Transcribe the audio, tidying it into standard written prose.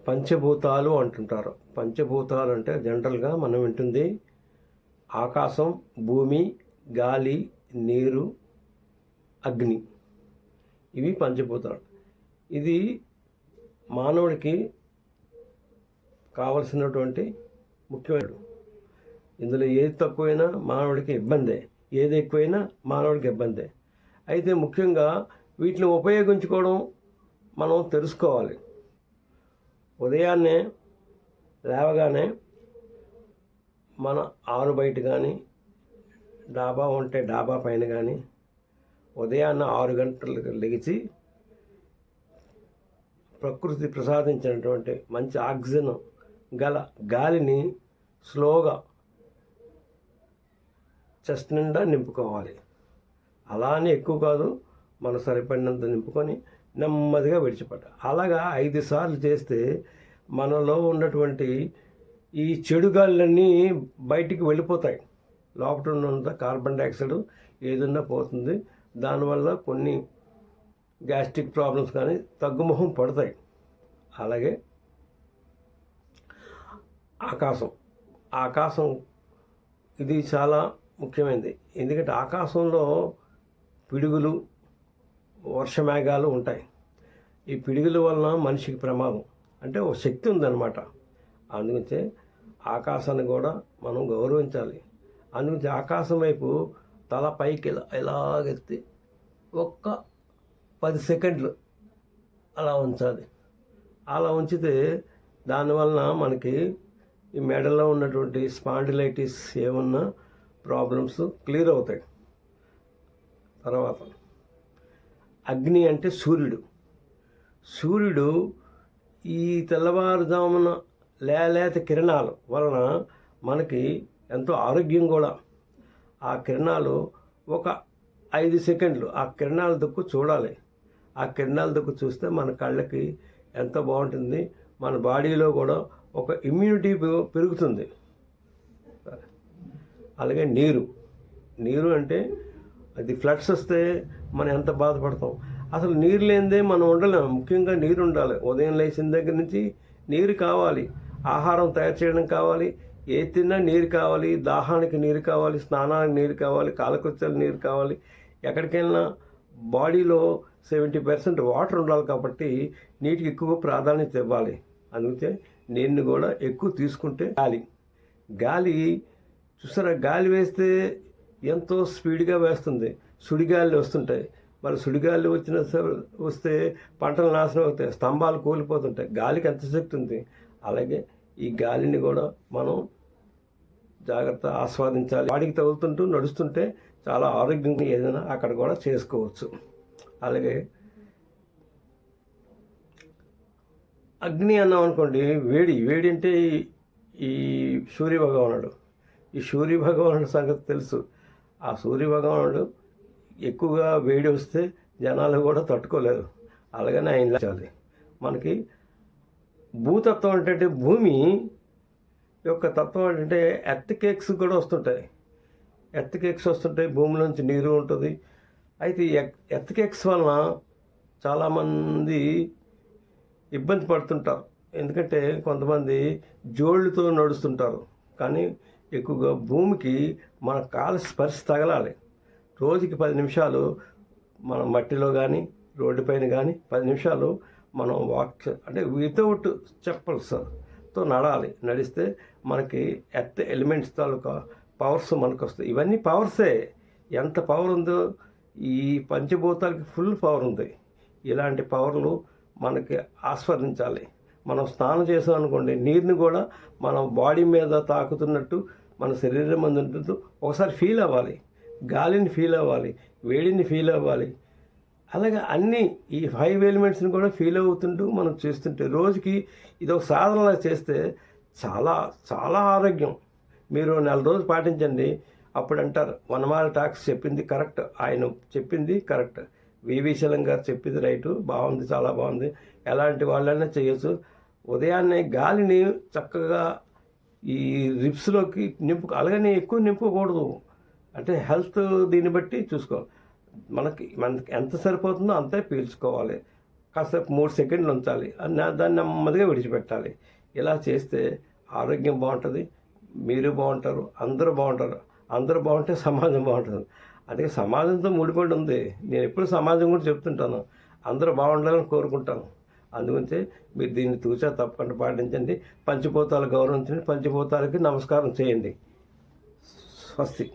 పంచభూతాలు అంటుంటారు. పంచభూతాలు అంటే జనరల్గా మనం వింటుంది ఆకాశం, భూమి, గాలి, నీరు, అగ్ని. ఇవి పంచభూతాలు. ఇది మానవుడికి కావలసినటువంటి ముఖ్యమైన. ఇందులో ఏది తక్కువైనా మానవుడికి ఇబ్బందే, ఏది ఎక్కువైనా మానవుడికి ఇబ్బందే. అయితే ముఖ్యంగా వీటిని ఉపయోగించుకోవడం మనం తెలుసుకోవాలి. ఉదయాన్నే లేవగానే మన ఆరు బయట కానీ, డాబా ఉంటే డాబా పైన కానీ ఉదయాన్నే 6 గంటలకు లెగిచి ప్రకృతి ప్రసాదించినటువంటి మంచి ఆక్సిజన్ గల గాలిని స్లోగా చెస్ట్ నిండా నింపుకోవాలి. అలానే ఎక్కువ కాదు, మన సరిపడినంత నింపుకొని నెమ్మదిగా విడిచిపెట్టాలి. అలాగా 5 సార్లు చేస్తే మనలో ఉన్నటువంటి ఈ చెడు గాలులన్నీ బయటికి వెళ్ళిపోతాయి. లోపల ఉన్నంత కార్బన్ డైఆక్సైడ్ ఏదన్నా పోతుంది. దానివల్ల కొన్ని గ్యాస్ట్రిక్ ప్రాబ్లమ్స్ కానీ తగ్గుముఖం పడతాయి. అలాగే ఆకాశం ఇది చాలా ముఖ్యమైనది. ఎందుకంటే ఆకాశంలో పిడుగులు, వర్షమేఘాలు ఉంటాయి. ఈ పిడుగుల వలన మనిషికి ప్రమాదం. అంటే ఒక శక్తి ఉందన్నమాట. అందుకే ఆకాశాన్ని కూడా మనం గౌరవించాలి. అందుకే ఆకాశం వైపు తల పైకి ఇలాగెత్తి ఒక్క 10 సెకండ్లు అలా ఉంచాలి. అలా ఉంచితే దానివలన మనకి ఈ మెడలో ఉన్నటువంటి స్పాండిలైటిస్ ఏమన్నా ప్రాబ్లమ్స్ క్లియర్ అవుతాయి. తర్వాత అగ్ని అంటే సూర్యుడు ఈ తెల్లవారుజామున లేలేత కిరణాల వలన మనకి ఎంతో ఆరోగ్యం కూడా. ఆ కిరణాలు ఒక 5 సెకండ్లు ఆ కిరణాల దిక్కు చూడాలి. ఆ కిరణాల దిక్కు చూస్తే మన కళ్ళకి ఎంత బాగుంటుంది. మన బాడీలో కూడా ఒక ఇమ్యూనిటీ పెరుగుతుంది. అలాగే నీరు అంటే అది ఫ్లడ్స్ వస్తే మనం ఎంత బాధపడతాం. అసలు నీరు లేనిదే మనం ఉండలేము. ముఖ్యంగా నీరు ఉండాలి. ఉదయం లేచిన దగ్గర నుంచి నీరు కావాలి. ఆహారం తయారు చేయడం కావాలి, ఏ తిన్నా నీరు కావాలి, దాహానికి నీరు కావాలి, స్నానానికి నీరు కావాలి, కాలకృత్యాలు నీరు కావాలి. ఎక్కడికి వెళ్ళినా బాడీలో 70% వాటర్ ఉండాలి. కాబట్టి నీటికి ఎక్కువ ప్రాధాన్యత ఇవ్వాలి. అందుకే నీరుని కూడా ఎక్కువ తీసుకుంటే గాలి చూసారా, గాలి వేస్తే ఎంతో స్పీడ్గా వేస్తుంది. సుడిగాలి వస్తుంటాయి. మరి సుడిగాలి వస్తే పంటలు నాశనం అవుతాయి, స్తంభాలు కూలిపోతుంటాయి. గాలికి ఎంత శక్తి ఉంది. అలాగే ఈ గాలిని కూడా మనం జాగ్రత్త ఆస్వాదించాలి. వాడికి తగులుతుంటూ నడుస్తుంటే చాలా ఆరోగ్యంగా ఏదైనా అక్కడ కూడా చేసుకోవచ్చు. అలాగే అగ్ని అన్నాం అనుకోండి, వేడి అంటే ఈ సూర్యభగవానుడు. ఈ సూర్యభగవానుడు సంగతి తెలుసు. ఆ సూర్యభగవానుడు ఎక్కువగా వేడి వస్తే జనాలు కూడా తట్టుకోలేరు. అలాగనే ఆయన చాలి. మనకి భూతత్వం అంటే భూమి యొక్క తత్వం అంటే ఎర్త్ కేక్స్ కూడా వస్తుంటాయి. ఎర్త్ కేక్స్ వస్తుంటాయి, భూమిలోంచి నీరు ఉంటుంది. అయితే ఎర్త్ కేక్స్ వలన చాలామంది ఇబ్బంది పడుతుంటారు. ఎందుకంటే కొంతమంది జోళ్ళతో నడుస్తుంటారు. కానీ ఎక్కువగా భూమికి మన కాళ్ళ స్పర్శ తగలాలి. రోజుకి 10 నిమిషాలు మనం మట్టిలో కానీ రోడ్డు పైన కానీ 10 నిమిషాలు మనం వాక్ అంటే వితౌట్ చెప్పల్స్తో నడిస్తే మనకి ఎర్త్ ఎలిమెంట్స్ తాలూకా పవర్స్ మనకు వస్తాయి. ఇవన్నీ పవర్సే. ఎంత పవర్ ఉందో ఈ పంచభూతాలకి ఫుల్ పవర్ ఉంది. ఇలాంటి పవర్లు మనకి ఆస్వాదించాలి. మనం స్నానం చేసాం అనుకోండి, నీరుని కూడా మనం బాడీ మీద తాకుతున్నట్టు మన శరీరం మీద ఉంటుందో ఒకసారి ఫీల్ అవ్వాలి. గాలిని ఫీల్ అవ్వాలి, వేడిని ఫీల్ అవ్వాలి. అలాగే అన్నీ ఈ 5 ఎలిమెంట్స్ని కూడా ఫీల్ అవుతుంటూ మనం చేస్తుంటే రోజుకి ఇది ఒక సాధనలా చేస్తే చాలా చాలా ఆరోగ్యం. మీరు 4 రోజులు పాటించండి. అప్పుడు అంటారు వనమాల టాక్స్ చెప్పింది కరెక్ట్, ఆయన చెప్పింది కరెక్ట్, వివి శలం గారు చెప్పింది రైటు, బాగుంది, చాలా బాగుంది. ఎలాంటి వాళ్ళైనా చేయొచ్చు. ఉదయాన్నే గాలిని చక్కగా ఈ రిప్స్లోకి అలాగనే ఎక్కువ నింపకూడదు. అంటే హెల్త్ దీన్ని బట్టి చూసుకోవాలి. మనకి ఎంత సరిపోతుందో అంతే పీల్చుకోవాలి. కాసేపు 3 సెకండ్లు ఉంచాలి దాన్ని నెమ్మదిగా విడిచిపెట్టాలి. ఇలా చేస్తే ఆరోగ్యం బాగుంటుంది, మీరు బాగుంటారు, అందరూ బాగుంటారు. అందరూ బాగుంటే సమాజం బాగుంటుంది. అందుకే సమాజంతో ముడిపడి ఉంది. నేను ఎప్పుడు సమాజం కూడా చెప్తుంటాను, అందరూ బాగుండాలని కోరుకుంటాను. అందుగురించే మీరు దీన్ని తూచా తప్పకుండా పాటించండి. పంచభూతాలు గౌరవించండి, పంచభూతాలకి నమస్కారం చేయండి. స్వస్తి.